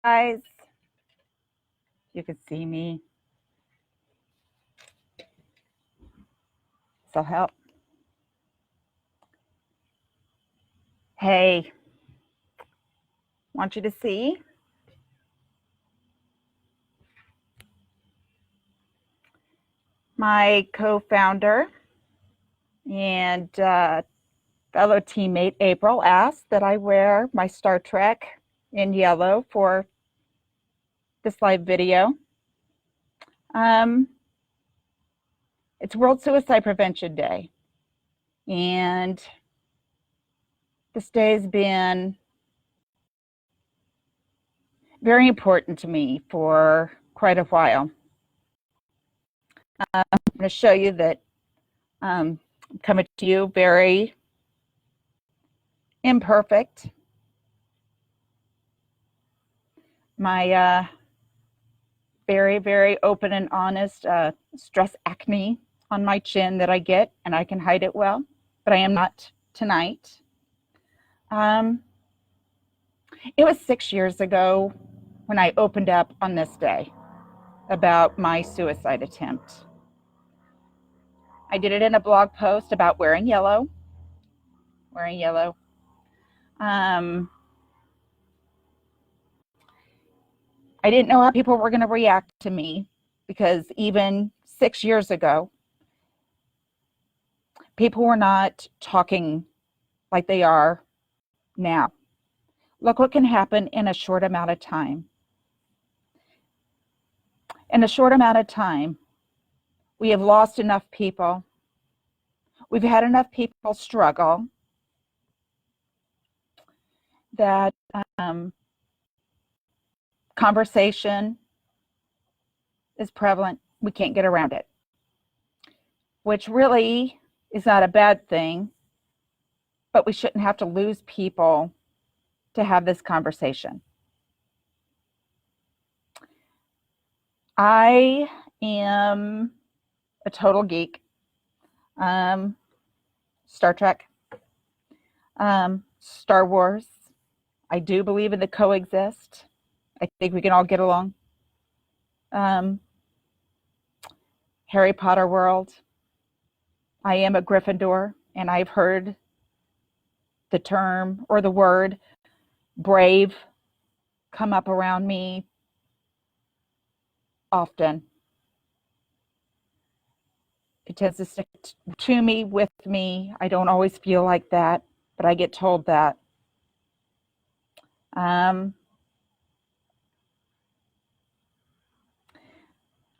Guys, you can see me. So help. Hey, want you to see my co-founder and fellow teammate April asked that I wear my Star Trek in yellow for this live video. It's World Suicide Prevention Day, and this day has been very important to me for quite a while. I'm going to show you that I'm coming to you very imperfect. My very, very open and honest stress acne on my chin that I get, and I can hide it well, but I am not tonight. It was 6 years ago when I opened up on this day about my suicide attempt. I did it in a blog post about wearing yellow. I didn't know how people were going to react to me because even 6 years ago, people were not talking like they are now. Look what can happen in a short amount of time. In a short amount of time, we have lost enough people. We've had enough people struggle that conversation is prevalent. We can't get around it, which really is not a bad thing, but we shouldn't have to lose people to have this conversation. I am a total geek. Star Trek, Star Wars. I do believe in the coexist. I think we can all get along. Harry Potter world. I am a Gryffindor, and I've heard the term or the word brave come up around me often. It tends to stick to me, with me. I don't always feel like that, but I get told that.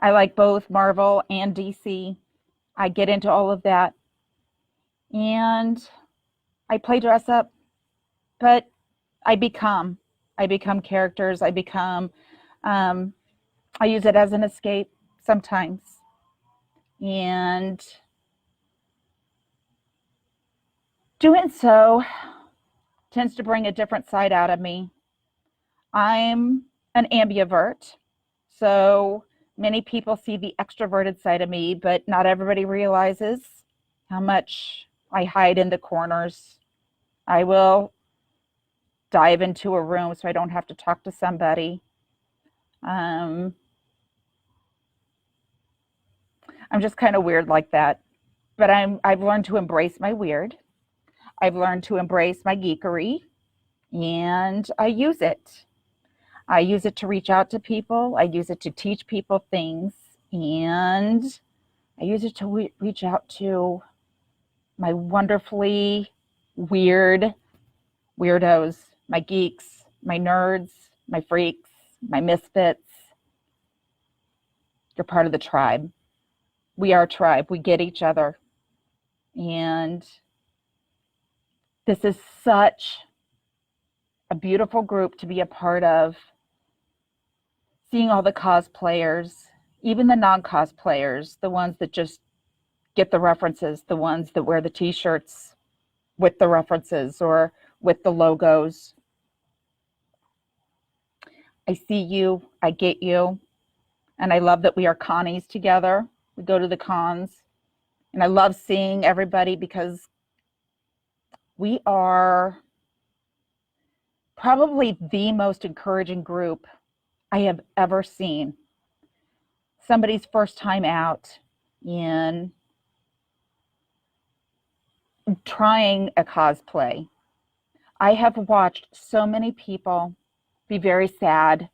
I like both Marvel and DC. I get into all of that. And I play dress up, but I become characters. I use it as an escape sometimes. And doing so tends to bring a different side out of me. I'm an ambivert, so many people see the extroverted side of me, but not everybody realizes how much I hide in the corners. I will dive into a room so I don't have to talk to somebody. I'm just kind of weird like that, but I've learned to embrace my weird. I've learned to embrace my geekery, and I use it. I use it to reach out to people. I use it to teach people things, and I use it to reach out to my wonderfully weird weirdos, my geeks, my nerds, my freaks, my misfits. You're part of the tribe. We are a tribe. We get each other. And this is such a beautiful group to be a part of. Seeing all the cosplayers, even the non-cosplayers, the ones that just get the references, the ones that wear the t-shirts with the references or with the logos. I see you, I get you, and I love that we are connies together. We go to the cons, and I love seeing everybody because we are probably the most encouraging group I have ever seen. Somebody's first time out in trying a cosplay. I have watched so many people be very sad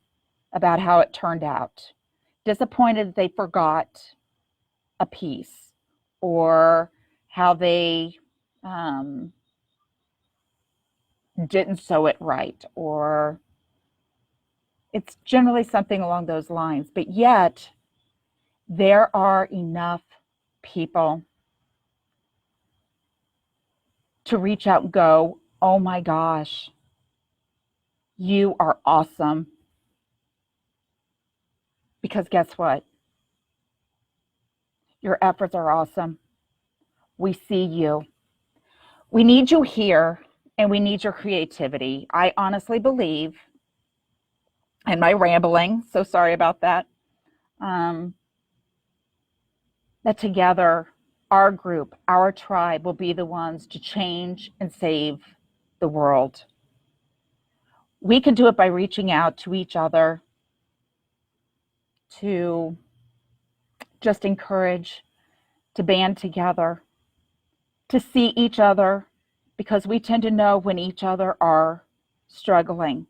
about how it turned out, disappointed that they forgot a piece or how they didn't sew it right, or it's generally something along those lines. But yet, there are enough people to reach out and go, oh my gosh, you are awesome. Because guess what? Your efforts are awesome. We see you. We need you here, and we need your creativity. I honestly believe, and my rambling, so sorry about that, that together, our group, our tribe will be the ones to change and save the world. We can do it by reaching out to each other, to just encourage, to band together, to see each other, because we tend to know when each other are struggling,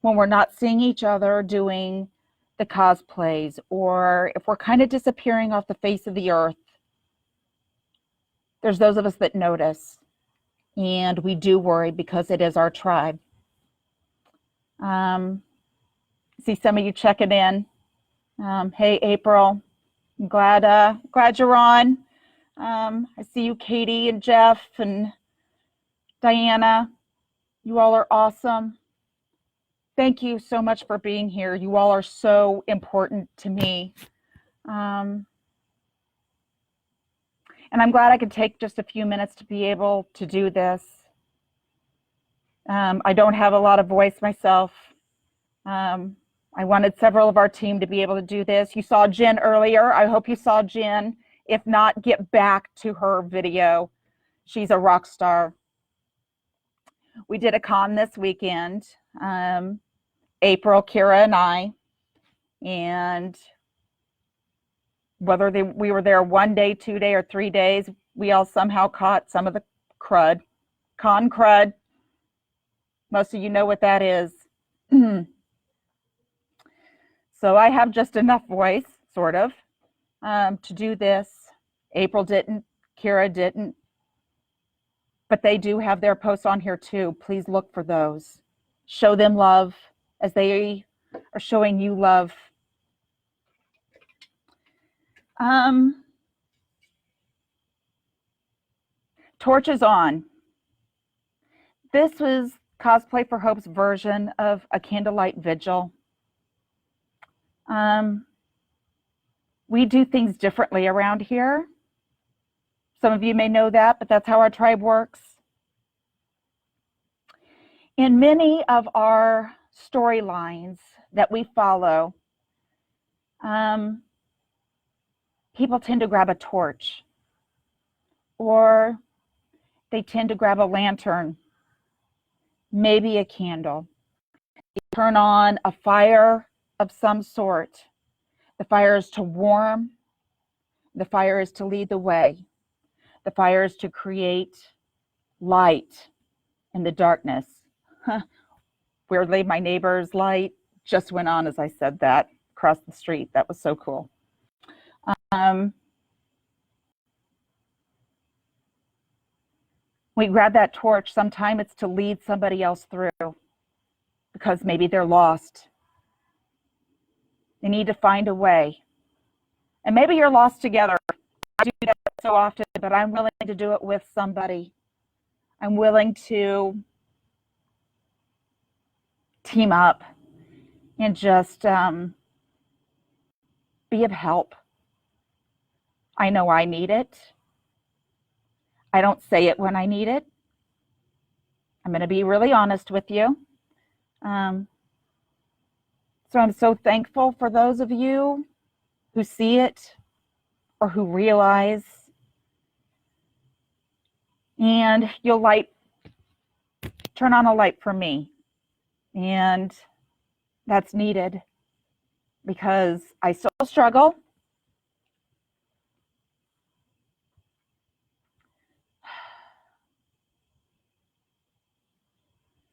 when we're not seeing each other doing the cosplays, or if we're kind of disappearing off the face of the earth. There's those of us that notice, and we do worry because it is our tribe. See some of you checking in. Hey, April, I'm glad you're on. I see you, Katie and Jeff and Diana. You all are awesome. Thank you so much for being here. You all are so important to me. And I'm glad I could take just a few minutes to be able to do this. I don't have a lot of voice myself. I wanted several of our team to be able to do this. You saw Jen earlier. I hope you saw Jen. If not, get back to her video. She's a rock star. We did a con this weekend, April, Kira, and I, and whether we were there 1 day, 2 day, or 3 days, we all somehow caught some of the crud, con crud. Most of you know what that is. So I have just enough voice, sort of, to do this. April didn't, Kira didn't, but they do have their posts on here too. Please look for those. Show them love as they are showing you love. Torches on. This was Cosplay for Hope's version of a candlelight vigil. We do things differently around here. Some of you may know that, but that's how our tribe works. In many of our storylines that we follow, people tend to grab a torch, or they tend to grab a lantern, maybe a candle. You turn on a fire of some sort. The fire is to warm. The fire is to lead the way. The fire is to create light in the darkness. Weirdly, my neighbor's light just went on as I said that across the street. That was so cool. We grab that torch. Sometimes it's to lead somebody else through because maybe they're lost. They need to find a way. And maybe you're lost together. I do that so often, but I'm willing to do it with somebody. I'm willing to team up and just be of help. I know I need it. I don't say it when I need it. I'm going to be really honest with you. So I'm so thankful for those of you who see it or who realize, and you'll turn on a light for me. And that's needed because I still struggle.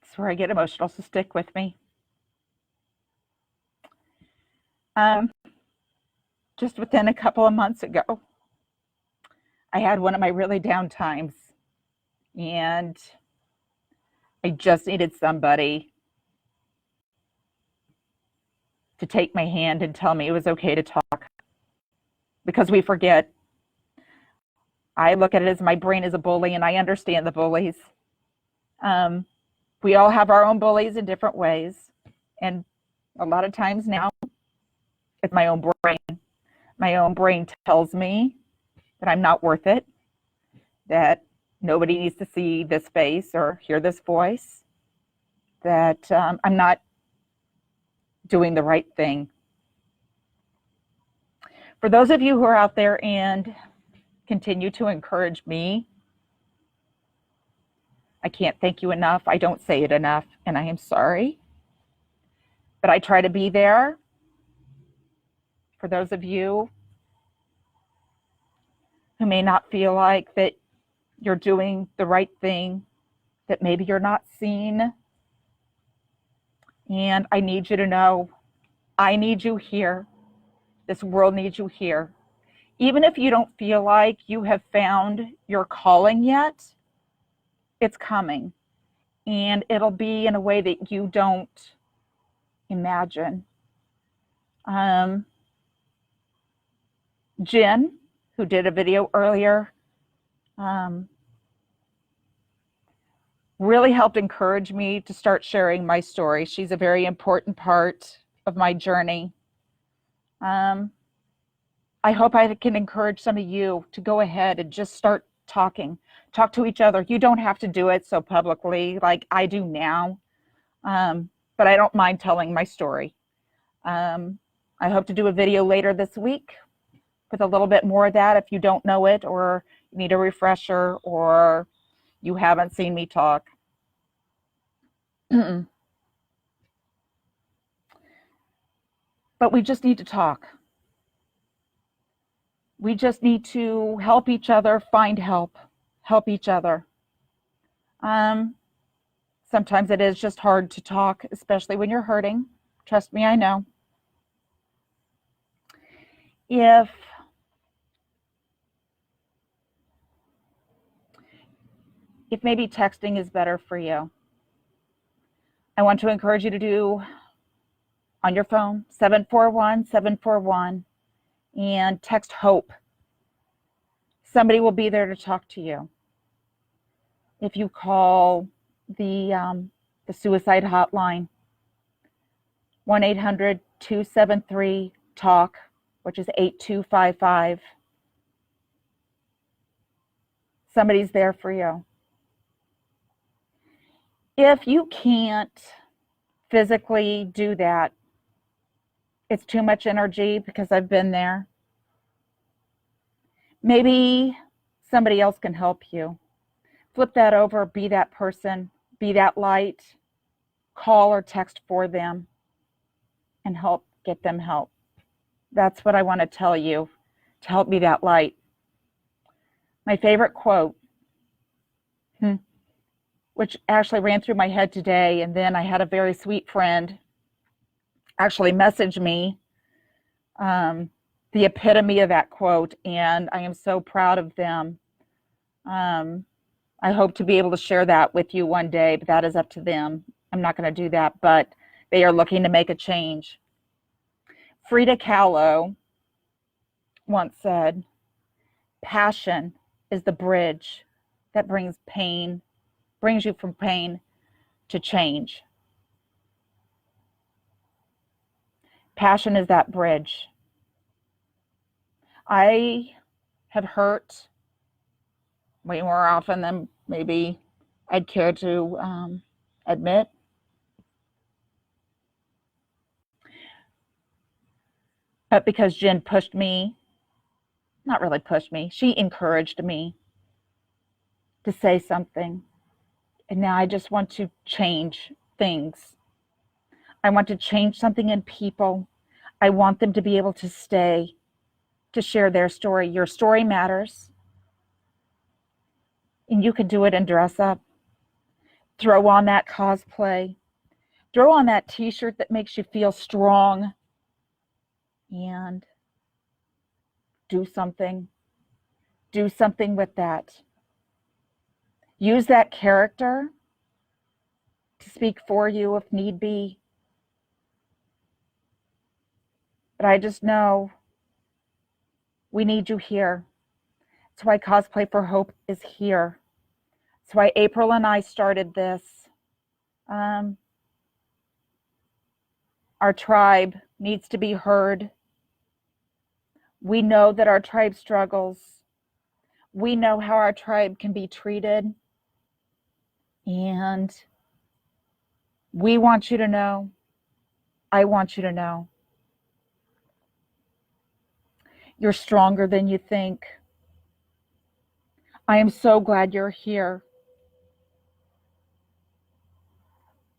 That's where I get emotional, so stick with me. Just within a couple of months ago, I had one of my really down times, and I just needed somebody to take my hand and tell me it was okay to talk, because we forget. I look at it as my brain is a bully, and I understand the bullies. We all have our own bullies in different ways, and a lot of times now it's my own brain. My own brain tells me that I'm not worth it, that nobody needs to see this face or hear this voice, that I'm not doing the right thing. For those of you who are out there and continue to encourage me, I can't thank you enough. I don't say it enough, and I am sorry. But I try to be there for those of you who may not feel like that you're doing the right thing, that maybe you're not seen. And I need you to know, I need you here. This world needs you here. Even if you don't feel like you have found your calling yet, it's coming. And it'll be in a way that you don't imagine. Jen, who did a video earlier, really helped encourage me to start sharing my story. She's a very important part of my journey. I hope I can encourage some of you to go ahead and just start talking. Talk to each other. You don't have to do it so publicly like I do now, but I don't mind telling my story. I hope to do a video later this week with a little bit more of that if you don't know it, or you need a refresher, or you haven't seen me talk. But we just need to talk. We just need to help each other find help each other. Sometimes it is just hard to talk, especially when you're hurting. Trust me, I know. If maybe texting is better for you, I want to encourage you to do on your phone 741-741 and text HOPE. Somebody will be there to talk to you. If you call the suicide hotline, 1-800-273-TALK, which is 8255. Somebody's there for you. If you can't physically do that, it's too much energy, because I've been there. Maybe somebody else can help you. Flip that over, be that person, be that light, call or text for them, and help get them help. That's what I want to tell you, to help be that light. My favorite quote, which actually ran through my head today, and then I had a very sweet friend actually message me the epitome of that quote, and I am so proud of them. I hope to be able to share that with you one day, but that is up to them. I'm not going to do that, but they are looking to make a change. Frida Kahlo once said, "Passion is the bridge that brings you from pain to change." Passion is that bridge. I have hurt way more often than maybe I'd care to admit. But because Jen pushed me, not really pushed me, she encouraged me to say something. And now I just want to change things I want to change something in people. I want them to be able to stay, to share their story. Your story matters. And you can do it and dress up. Throw on that cosplay. Throw on that t-shirt that makes you feel strong. And do something. Do something with that. Use that character to speak for you if need be. But I just know we need you here. That's why Cosplay for Hope is here. That's why April and I started this. Our tribe needs to be heard. We know that our tribe struggles. We know how our tribe can be treated. And we want you to know. I want you to know. You're stronger than you think. I am so glad you're here.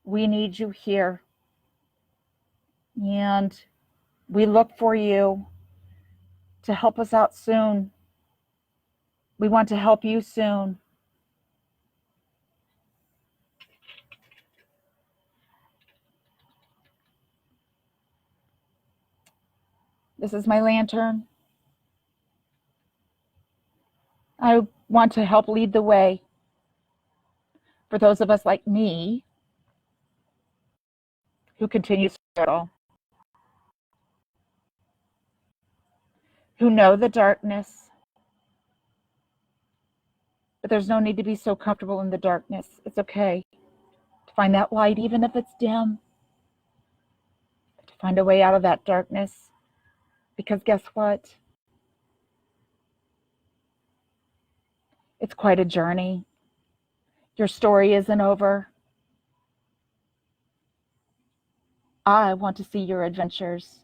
We need you here. And we look for you to help us out soon. We want to help you soon. This is my lantern. I want to help lead the way for those of us like me who continue to struggle, who know the darkness, but there's no need to be so comfortable in the darkness. It's okay to find that light, even if it's dim, to find a way out of that darkness. Because guess what? It's quite a journey. Your story isn't over. I want to see your adventures.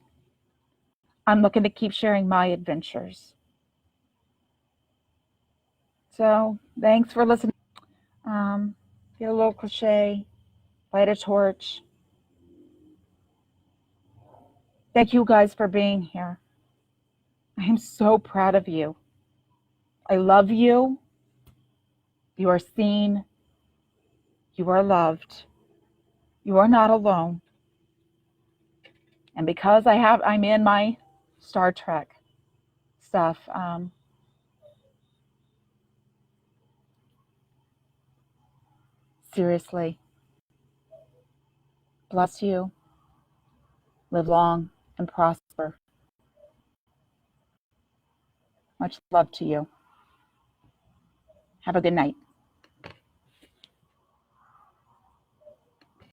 I'm looking to keep sharing my adventures. So thanks for listening. Get a little cliche, light a torch. Thank you guys for being here. I am so proud of you. I love you. You are seen. You are loved. You are not alone. And because I'm in my Star Trek stuff, seriously, bless you. Live long and prosper. Much love to you. Have a good night.